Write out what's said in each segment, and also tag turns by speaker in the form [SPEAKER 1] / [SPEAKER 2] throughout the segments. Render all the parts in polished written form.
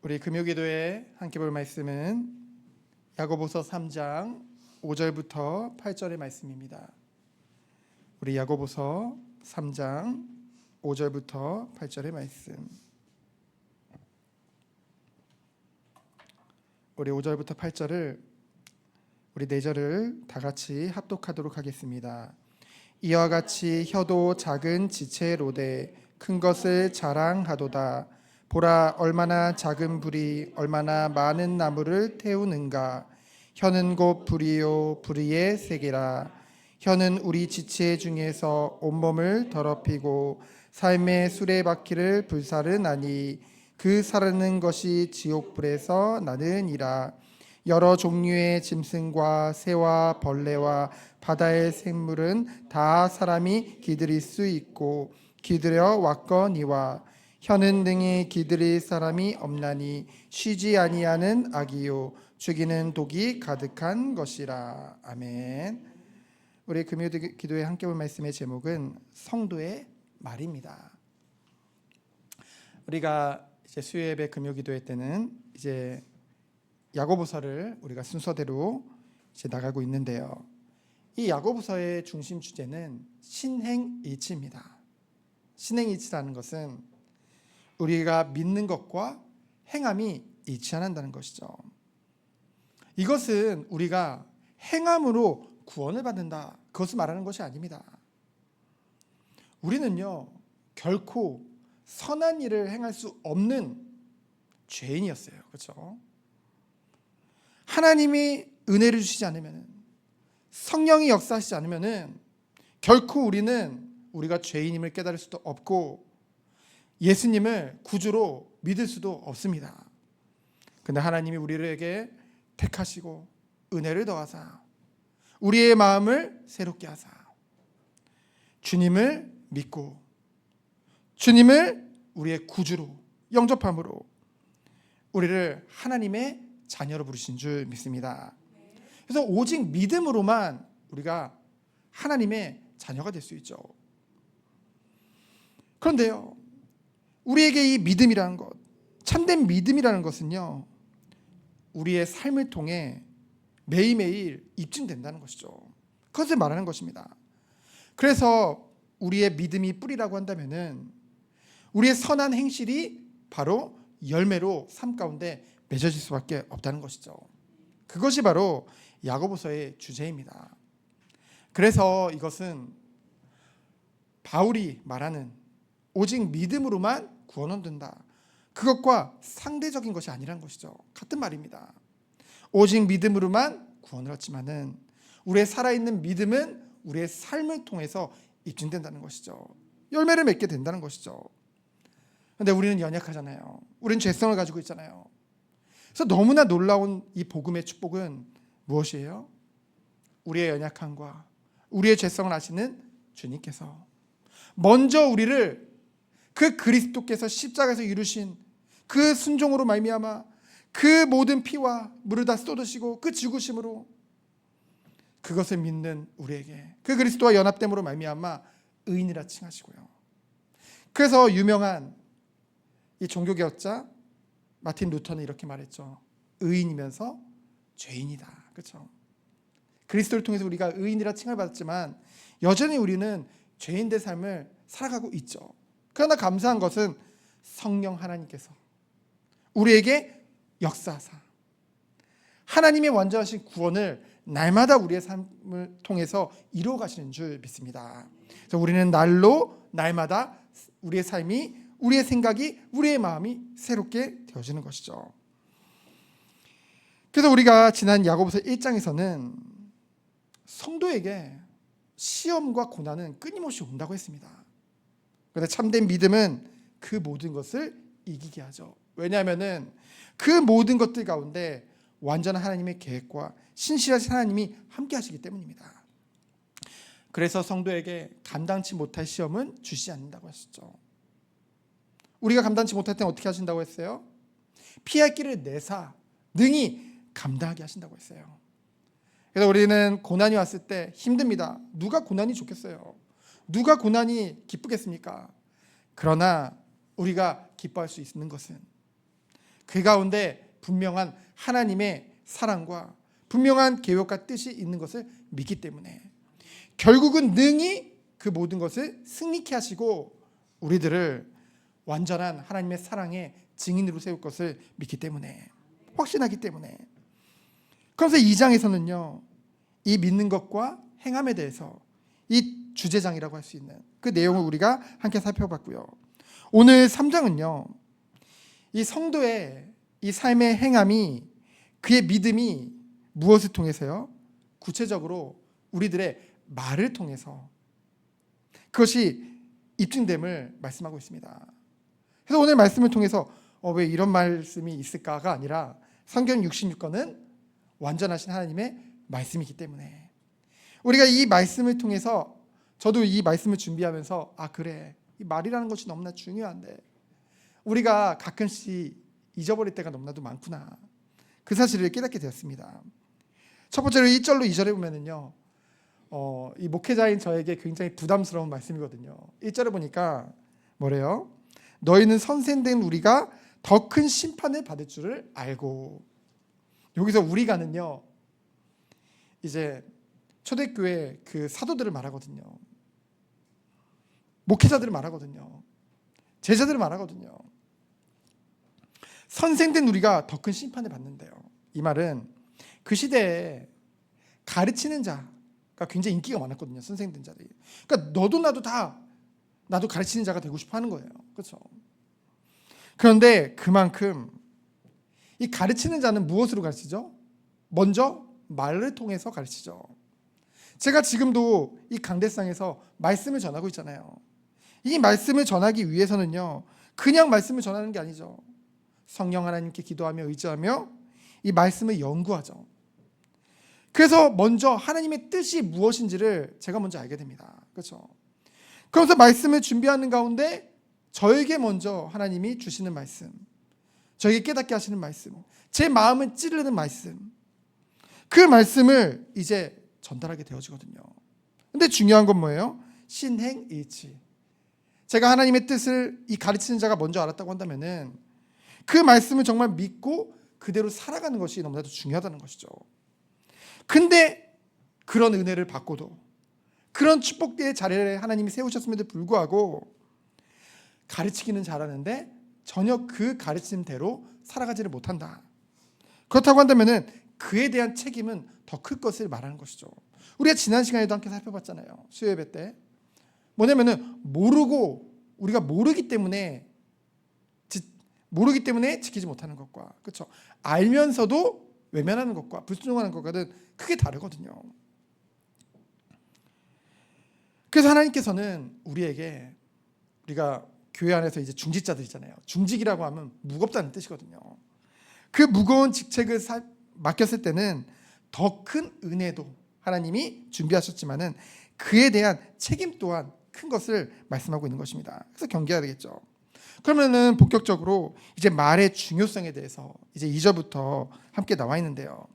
[SPEAKER 1] 우리 금요기도에 함께 볼 말씀은 야고보서 3장 5절부터 8절의 말씀입니다. 우리 야고보서 3장 5절부터 8절의 말씀. 우리 5절부터 8절을 우리 4절을 다 같이 합독하도록 하겠습니다. 이와 같이 혀도 작은 지체로되 큰 것을 자랑하도다. 보라, 얼마나 작은 불이 얼마나 많은 나무를 태우는가. 혀는 곧 불이요 불의의 세계라. 혀는 우리 지체 중에서 온몸을 더럽히고 삶의 수레바퀴를 불사르나니 그 사르는 것이 지옥불에서 나느니라. 여러 종류의 짐승과 새와 벌레와 바다의 생물은 다 사람이 기들일 수 있고 기들여 왔거니와 혀는 등이 기들일 사람이 없나니 쉬지 아니하는 악이요 죽이는 독이 가득한 것이라. 아멘. 우리 금요일 기도에 함께 볼 말씀의 제목은 성도의 말입니다. 우리가 이제 수요예배 금요기도회 때는 이제 야고보서를 우리가 순서대로 이제 나가고 있는데요. 이 야고보서의 중심 주제는 신행일치입니다. 신행일치라는 것은 우리가 믿는 것과 행함이 일치 안 한다는 것이죠. 이것은 우리가 행함으로 구원을 받는다, 그것을 말하는 것이 아닙니다. 우리는요 결코 선한 일을 행할 수 없는 죄인이었어요. 그렇죠? 하나님이 은혜를 주시지 않으면, 성령이 역사하시지 않으면 결코 우리가 죄인임을 깨달을 수도 없고 예수님을 구주로 믿을 수도 없습니다. 그런데 하나님이 우리에게 택하시고 은혜를 더하사 우리의 마음을 새롭게 하사 주님을 믿고 주님을 우리의 구주로 영접함으로 우리를 하나님의 자녀로 부르신 줄 믿습니다. 그래서 오직 믿음으로만 우리가 하나님의 자녀가 될 수 있죠. 그런데요, 우리에게 이 믿음이라는 것, 참된 믿음이라는 것은요, 우리의 삶을 통해 매일매일 입증된다는 것이죠. 그것을 말하는 것입니다. 그래서 우리의 믿음이 뿌리라고 한다면은 우리의 선한 행실이 바로 열매로 삶 가운데 맺어질 수밖에 없다는 것이죠. 그것이 바로 야고보서의 주제입니다. 그래서 이것은 바울이 말하는 오직 믿음으로만 구원 얻는다, 그것과 상대적인 것이 아니라는 것이죠. 같은 말입니다. 오직 믿음으로만 구원을 얻지만은 우리의 살아있는 믿음은 우리의 삶을 통해서 입증된다는 것이죠. 열매를 맺게 된다는 것이죠. 그런데 우리는 연약하잖아요. 우리는 죄성을 가지고 있잖아요. 그래서 너무나 놀라운 이 복음의 축복은 무엇이에요? 우리의 연약함과 우리의 죄성을 아시는 주님께서 먼저 우리를 그 그리스도께서 십자가에서 이루신 그 순종으로 말미암아 그 모든 피와 물을 다 쏟으시고 그 죽으심으로 그것을 믿는 우리에게 그 그리스도와 연합됨으로 말미암아 의인이라 칭하시고요. 그래서 유명한 이 종교개혁자 마틴 루터는 이렇게 말했죠. 의인이면서 죄인이다. 그렇죠? 그리스도를 통해서 우리가 의인이라 칭을 받았지만 여전히 우리는 죄인의 삶을 살아가고 있죠. 그러나 감사한 것은 성령 하나님께서 우리에게 역사하사 하나님의 완전하신 구원을 날마다 우리의 삶을 통해서 이루어 가시는 줄 믿습니다. 그래서 우리는 날마다 우리의 삶이, 우리의 생각이, 우리의 마음이 새롭게 되어지는 것이죠. 그래서 우리가 지난 야고보서 1장에서는 성도에게 시험과 고난은 끊임없이 온다고 했습니다. 그런데 참된 믿음은 그 모든 것을 이기게 하죠. 왜냐하면 그 모든 것들 가운데 완전한 하나님의 계획과 신실하신 하나님이 함께 하시기 때문입니다. 그래서 성도에게 감당치 못할 시험은 주시지 않는다고 하셨죠. 우리가 감당치 못할 때는 어떻게 하신다고 했어요? 피할 길을 내사 능히 감당하게 하신다고 했어요. 그래서 우리는 고난이 왔을 때 힘듭니다. 누가 고난이 좋겠어요? 누가 고난이 기쁘겠습니까? 그러나 우리가 기뻐할 수 있는 것은 그 가운데 분명한 하나님의 사랑과 분명한 계획과 뜻이 있는 것을 믿기 때문에 결국은 능히 그 모든 것을 승리케 하시고 우리들을 완전한 하나님의 사랑의 증인으로 세울 것을 믿기 때문에, 확신하기 때문에. 그래서 2장에서는요 이 믿는 것과 행함에 대해서 이 주제장이라고 할 수 있는 그 내용을 우리가 함께 살펴봤고요. 오늘 3장은요 이 성도의 이 삶의 행함이, 그의 믿음이 무엇을 통해서요? 구체적으로 우리들의 말을 통해서 그것이 입증됨을 말씀하고 있습니다. 그래서 오늘 말씀을 통해서 왜 이런 말씀이 있을까가 아니라 성경 66권은 완전하신 하나님의 말씀이기 때문에 우리가 이 말씀을 통해서, 저도 이 말씀을 준비하면서 그래, 이 말이라는 것이 너무나 중요한데 우리가 가끔씩 잊어버릴 때가 너무나도 많구나, 그 사실을 깨닫게 되었습니다. 첫 번째로 1절로 2절에 보면은요 이 목회자인 저에게 굉장히 부담스러운 말씀이거든요. 1절에 보니까 뭐래요? 너희는 선생된 우리가 더 큰 심판을 받을 줄을 알고. 여기서 우리가는요 이제 초대교회 그 사도들을 말하거든요. 목회자들을 말하거든요. 제자들을 말하거든요. 선생된 우리가 더 큰 심판을 받는데요. 이 말은 그 시대에 가르치는 자가 굉장히 인기가 많았거든요. 선생된 자들이. 그러니까 너도 나도 다 나도 가르치는 자가 되고 싶어 하는 거예요. 그렇죠? 그런데 그만큼 이 가르치는 자는 무엇으로 가르치죠? 먼저 말을 통해서 가르치죠. 제가 지금도 이 강대상에서 말씀을 전하고 있잖아요. 이 말씀을 전하기 위해서는요 그냥 말씀을 전하는 게 아니죠. 성령 하나님께 기도하며 의지하며 이 말씀을 연구하죠. 그래서 먼저 하나님의 뜻이 무엇인지를 제가 먼저 알게 됩니다. 그렇죠? 그래서 말씀을 준비하는 가운데 저에게 먼저 하나님이 주시는 말씀, 저에게 깨닫게 하시는 말씀, 제 마음을 찌르는 말씀, 그 말씀을 이제 전달하게 되어지거든요. 근데 중요한 건 뭐예요? 신행일치. 제가 하나님의 뜻을 이 가르치는 자가 먼저 알았다고 한다면은 그 말씀을 정말 믿고 그대로 살아가는 것이 너무나도 중요하다는 것이죠. 근데 그런 은혜를 받고도, 그런 축복의 자리에 하나님이 세우셨음에도 불구하고 가르치기는 잘하는데 전혀 그 가르침대로 살아가지를 못한다. 그렇다고 한다면은 그에 대한 책임은 더 클 것을 말하는 것이죠. 우리가 지난 시간에도 함께 살펴봤잖아요. 수요예배 때. 뭐냐면은 우리가 모르기 때문에 지키지 못하는 것과, 그렇죠? 알면서도 외면하는 것과 불순종하는 것과는 크게 다르거든요. 그래서 하나님께서는 우리에게, 우리가 교회 안에서 이제 중직자들이잖아요. 중직이라고 하면 무겁다는 뜻이거든요. 그 무거운 직책을 맡겼을 때는 더 큰 은혜도 하나님이 준비하셨지만은 그에 대한 책임 또한 큰 것을 말씀하고 있는 것입니다. 그래서 경계해야 되겠죠. 그러면은 본격적으로 이제 말의 중요성에 대해서 이제 2절부터 함께 나와 있는데요.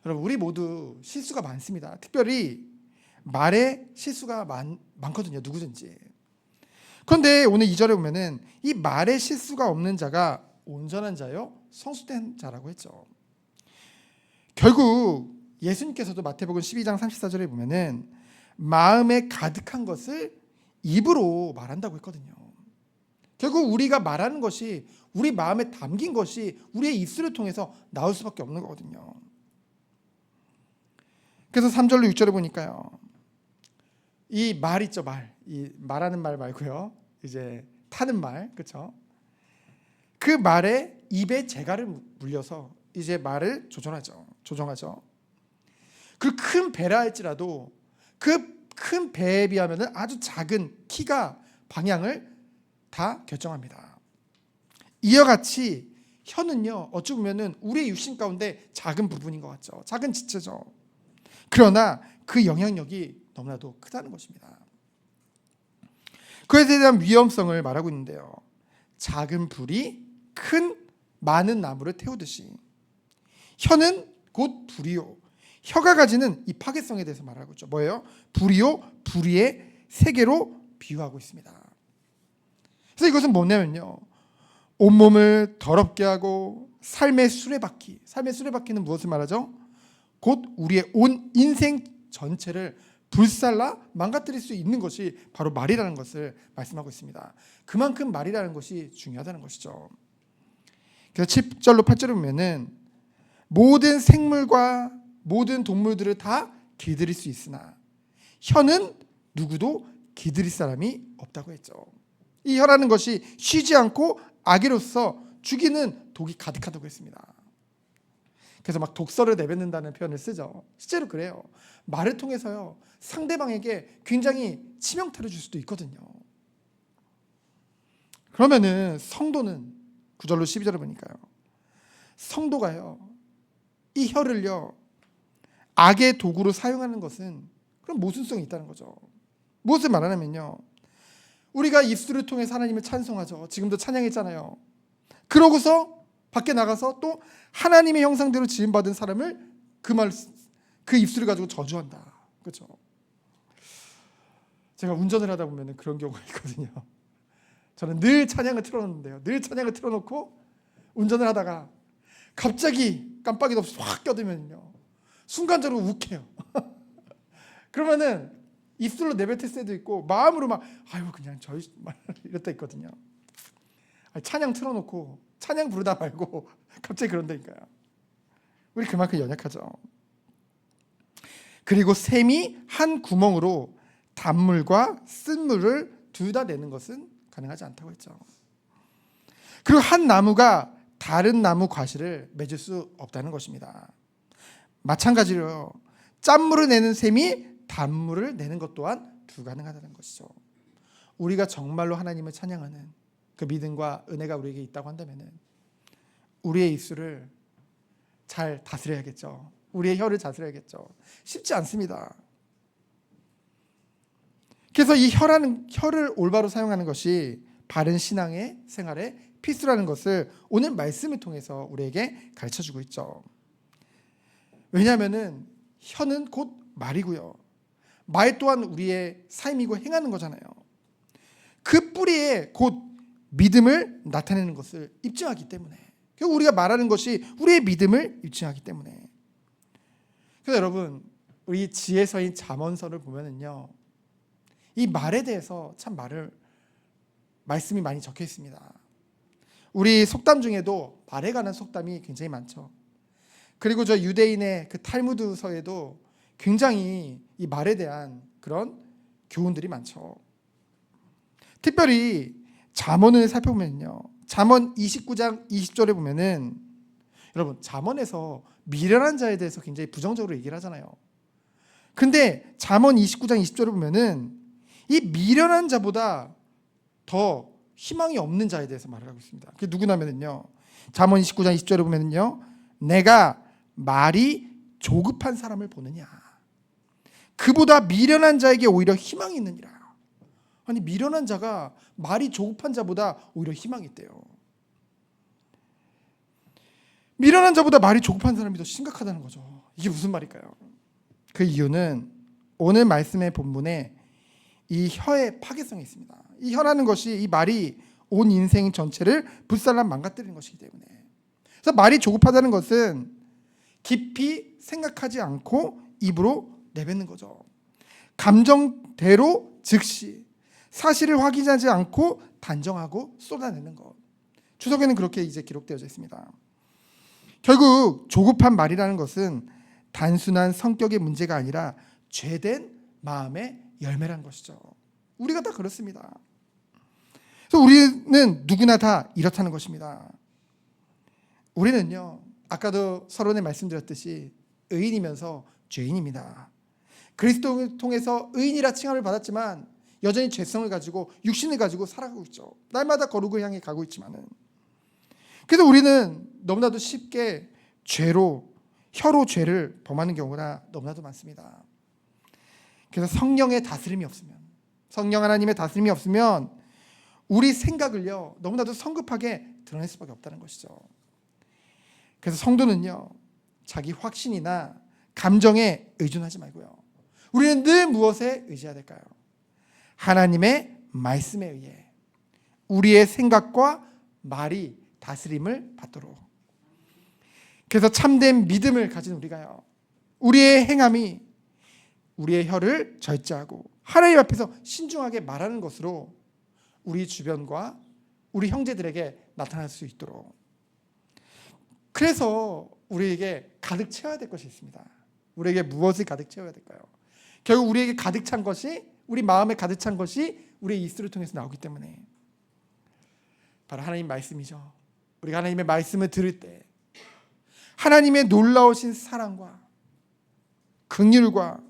[SPEAKER 1] 여러분, 우리 모두 실수가 많습니다. 특별히 말에 실수가 많거든요. 누구든지. 그런데 오늘 2절에 보면은 이 말에 실수가 없는 자가 온전한 자요, 성숙된 자라고 했죠. 결국 예수님께서도 마태복음 12장 34절에 보면은 마음에 가득한 것을 입으로 말한다고 했거든요. 결국 우리가 말하는 것이, 우리 마음에 담긴 것이 우리의 입술을 통해서 나올 수밖에 없는 거거든요. 그래서 3절로 6절에 보니까요, 이 말 있죠, 이 말하는 말 말고요, 이제 타는 말, 그렇죠? 그 말에 입에 재갈을 물려서 이제 말을 조정하죠. 그 큰 배라 할지라도 그 큰 배에 비하면 아주 작은 키가 방향을 다 결정합니다. 이와 같이 혀는요, 어찌 보면은 우리의 육신 가운데 작은 부분인 것 같죠. 작은 지체죠. 그러나 그 영향력이 너무나도 크다는 것입니다. 그에 대한 위험성을 말하고 있는데요. 작은 불이 많은 나무를 태우듯이 혀는 곧 불이요, 혀가 가지는 이 파괴성에 대해서 말하고 있죠. 뭐예요? 불이요, 불의의 세계로 비유하고 있습니다. 그래서 이것은 뭐냐면요, 온몸을 더럽게 하고 삶의 수레바퀴. 삶의 수레바퀴는 무엇을 말하죠? 곧 우리의 온 인생 전체를 불살라 망가뜨릴 수 있는 것이 바로 말이라는 것을 말씀하고 있습니다. 그만큼 말이라는 것이 중요하다는 것이죠. 그래서 7절로 8절을 보면은 모든 생물과 모든 동물들을 다 길들일 수 있으나 혀는 누구도 길들일 사람이 없다고 했죠. 이 혀라는 것이 쉬지 않고 악의로서 죽이는 독이 가득하다고 했습니다. 그래서 막 독설을 내뱉는다는 표현을 쓰죠. 실제로 그래요. 말을 통해서요, 상대방에게 굉장히 치명타를 줄 수도 있거든요. 그러면은 성도는 9절로 12절을 보니까요, 성도가요, 이 혀를요 악의 도구로 사용하는 것은 그럼 모순성이 있다는 거죠. 무엇을 말하냐면요, 우리가 입술을 통해서 하나님을 찬송하죠. 지금도 찬양했잖아요. 그러고서 밖에 나가서 또 하나님의 형상대로 지음받은 사람을 그 입술을 가지고 저주한다. 그렇죠? 제가 운전을 하다 보면 그런 경우가 있거든요. 저는 늘 찬양을 틀어놓는데요, 늘 찬양을 틀어놓고 운전을 하다가 갑자기 깜빡이도 없이 확 껴들면요, 순간적으로 욱해요. 그러면은 입술로 내뱉을 때도 있고 마음으로 막 아유 그냥 저희 이럴 때 있거든요. 찬양 틀어놓고 찬양 부르다 말고 갑자기 그런다니까요. 우리 그만큼 연약하죠. 그리고 샘이 한 구멍으로 단물과 쓴물을 둘 다 내는 것은 가능하지 않다고 했죠. 그리고 한 나무가 다른 나무 과실을 맺을 수 없다는 것입니다. 마찬가지로 짠물을 내는 샘이 단물을 내는 것 또한 불가능하다는 것이죠. 우리가 정말로 하나님을 찬양하는 그 믿음과 은혜가 우리에게 있다고 한다면 우리의 입술을 잘 다스려야겠죠. 우리의 혀를 다스려야겠죠. 쉽지 않습니다. 그래서 이 혀를 올바로 사용하는 것이 바른 신앙의 생활에 필수라는 것을 오늘 말씀을 통해서 우리에게 가르쳐주고 있죠. 왜냐하면은 혀는 곧 말이고요, 말 또한 우리의 삶이고 행하는 거잖아요. 그 뿌리에 곧 믿음을 나타내는 것을 입증하기 때문에, 우리가 말하는 것이 우리의 믿음을 입증하기 때문에. 그래서 여러분, 우리 지혜서인 잠언서를 보면은요, 이 말에 대해서 참 말씀이 많이 적혀 있습니다. 우리 속담 중에도 말에 관한 속담이 굉장히 많죠. 그리고 저 유대인의 그 탈무드서에도 굉장히 이 말에 대한 그런 교훈들이 많죠. 특별히 잠언을 살펴보면요, 잠언 29장 20절에 보면은 여러분, 잠언에서 미련한 자에 대해서 굉장히 부정적으로 얘기를 하잖아요. 근데 잠언 29장 20절에 보면은 이 미련한 자보다 더 희망이 없는 자에 대해서 말을 하고 있습니다. 그게 누구냐면요, 잠언 29장 20절에 보면은요, 내가 말이 조급한 사람을 보느냐, 그보다 미련한 자에게 오히려 희망이 있느니라. 아니, 미련한 자가 말이 조급한 자보다 오히려 희망이 있대요. 미련한 자보다 말이 조급한 사람이 더 심각하다는 거죠. 이게 무슨 말일까요? 그 이유는 오늘 말씀의 본문에 이 혀의 파괴성이 있습니다. 이 혀라는 것이, 이 말이 온 인생 전체를 불살라 망가뜨리는 것이기 때문에. 그래서 말이 조급하다는 것은 깊이 생각하지 않고 입으로 내뱉는 거죠. 감정대로 즉시 사실을 확인하지 않고 단정하고 쏟아내는 것. 주석에는 그렇게 이제 기록되어져 있습니다. 결국 조급한 말이라는 것은 단순한 성격의 문제가 아니라 죄된 마음의 열매란 것이죠. 우리가 다 그렇습니다. 그래서 우리는 누구나 다 이렇다는 것입니다. 우리는요, 아까도 서론에 말씀드렸듯이 의인이면서 죄인입니다. 그리스도를 통해서 의인이라 칭함을 받았지만 여전히 죄성을 가지고 육신을 가지고 살아가고 있죠. 날마다 거룩을 향해 가고 있지만은, 그래서 우리는 너무나도 쉽게 혀로 죄를 범하는 경우가 너무나도 많습니다. 그래서 성령의 다스림이 없으면, 성령 하나님의 다스림이 없으면 우리 생각을요 너무나도 성급하게 드러낼 수밖에 없다는 것이죠. 그래서 성도는요, 자기 확신이나 감정에 의존하지 말고요, 우리는 늘 무엇에 의지해야 될까요? 하나님의 말씀에 의해 우리의 생각과 말이 다스림을 받도록. 그래서 참된 믿음을 가진 우리가요, 우리의 행함이 우리의 혀를 절제하고 하나님 앞에서 신중하게 말하는 것으로 우리 주변과 우리 형제들에게 나타날 수 있도록. 그래서 우리에게 가득 채워야 될 것이 있습니다. 우리에게 무엇을 가득 채워야 될까요? 결국 우리에게 가득 찬 것이, 우리 마음에 가득 찬 것이 우리의 입술을 통해서 나오기 때문에 바로 하나님 말씀이죠. 우리가 하나님의 말씀을 들을 때 하나님의 놀라우신 사랑과 긍휼과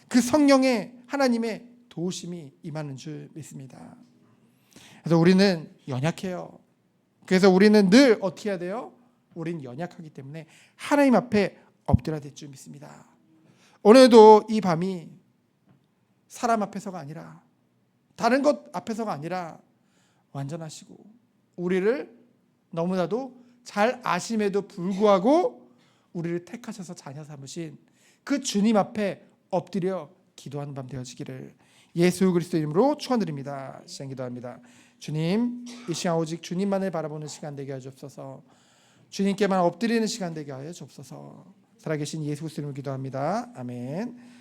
[SPEAKER 1] 그 성령의 하나님의 도우심이 임하는 줄 믿습니다. 그래서 우리는 연약해요. 그래서 우리는 늘 어떻게 해야 돼요? 우리는 연약하기 때문에 하나님 앞에 엎드려야 될 줄 믿습니다. 오늘도 이 밤이 사람 앞에서가 아니라, 다른 것 앞에서가 아니라 완전하시고 우리를 너무나도 잘 아심에도 불구하고 우리를 택하셔서 자녀 삼으신 그 주님 앞에 엎드려 기도하는 밤 되어지기를 예수 그리스도 이름으로 축원드립니다. 시간 기도합니다. 주님, 이 시간 오직 주님만을 바라보는 시간 되게 하여 주옵소서. 주님께만 엎드리는 시간 되게 하여 주옵소서. 살아계신 예수 그리스도 이름으로 기도합니다. 아멘.